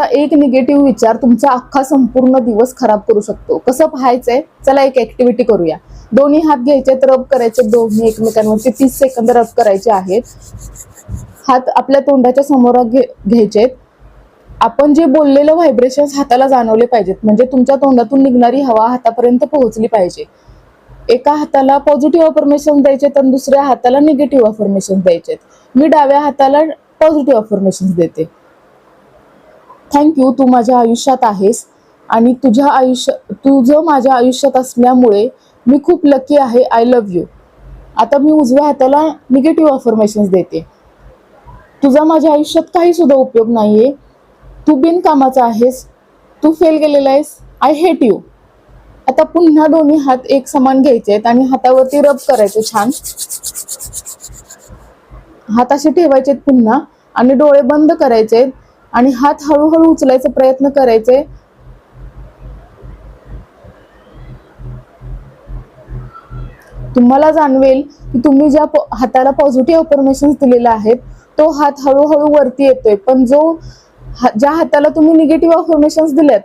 एक निगेटिव्ह विचार तुमचा अख्खा संपूर्ण दिवस खराब करू शकतो. कसं पाहायचंय, चला एक ऍक्टिव्हिटी करूया. दोन्ही हात घ्यायचे, रब करायचे दोन्ही एकमेकांवरती 30 सेकंद रब करायचे आहेत. हात आपल्या तोंडाच्या समोर घ्यायचे. आपण जे बोललेलं व्हायब्रेशन्स हाताला जाणवले पाहिजेत, म्हणजे तुमच्या तोंडातून निघणारी हवा हातापर्यंत पोहोचली पाहिजे. एका हाताला पॉझिटिव्ह अफर्मेशन द्यायचे तर दुसऱ्या हाताला निगेटिव्ह अफर्मेशन द्यायचे. मी डाव्या हाताला पॉझिटिव्ह अफर्मेशन देते. थँक्यू, तू माझ्या आयुष्यात आहेस आणि तुझं माझ्या आयुष्यात असल्यामुळे मी खूप लकी आहे. I love you. आता मी उजव्या हाताला निगेटिव्ह अफर्मेशन्स देते. तुझा माझ्या आयुष्यात काही सुद्धा उपयोग नाहीये. तू बिनकामाचा आहेस. तू फेल गेलेला आहेस. I hate you. आता पुन्हा दोन्ही हात एक समान घ्यायचे आहेत आणि हातावरती रब करायचे छान. हात असे ठेवायचे पुन्हा आणि डोळे बंद करायचे आणि हात हळूहळू उचलायचा प्रयत्न करायचे. तुम्हाला जाणवेल की तुम्ही ज्या हाताला पॉझिटिव्ह अफर्मेशन्स दिलेले आहेत तो हात हळूहळू वरती येतोय, पण ज्या हाताला तुम्ही निगेटिव्ह अफर्मेशन्स दिलेत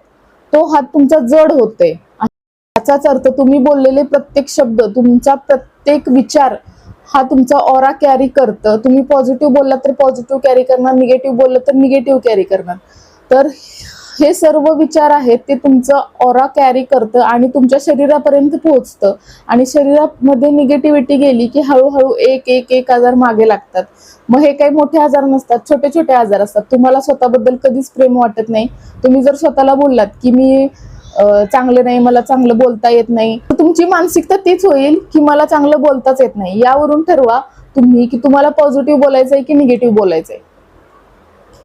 तो हात तुमचा जड होतोय. याचाच अर्थ तुम्ही बोललेले प्रत्येक शब्द, तुमचा प्रत्येक विचार हा तुमचा ऑरा कॅरी करतं. तुम्ही पॉझिटिव्ह बोललात तर पॉझिटिव्ह कॅरी करणार, निगेटिव्ह बोललात तर निगेटिव्ह कॅरी करणार. तर हे सर्व विचार आहेत ते तुमचं ऑरा कॅरी करतं आणि तुमच्या शरीरापर्यंत पोहोचतं. आणि शरीरामध्ये निगेटिव्हिटी गेली की हळूहळू एक एक एक आजार मागे लागतात. मग हे काही मोठे आजार नसतात, छोटे छोटे आजार असतात. तुम्हाला स्वतःबद्दल कधीच प्रेम वाटत नाही. तुम्ही जर स्वतःला बोललात की मी चांगलं नाही, मला चांगलं बोलता येत नाही, तर तुमची मानसिकता तीच होईल की मला चांगलं बोलताच येत नाही. यावरून ठरवा तुम्ही की तुम्हाला पॉझिटिव्ह बोलायचंय की निगेटिव्ह बोलायचंय.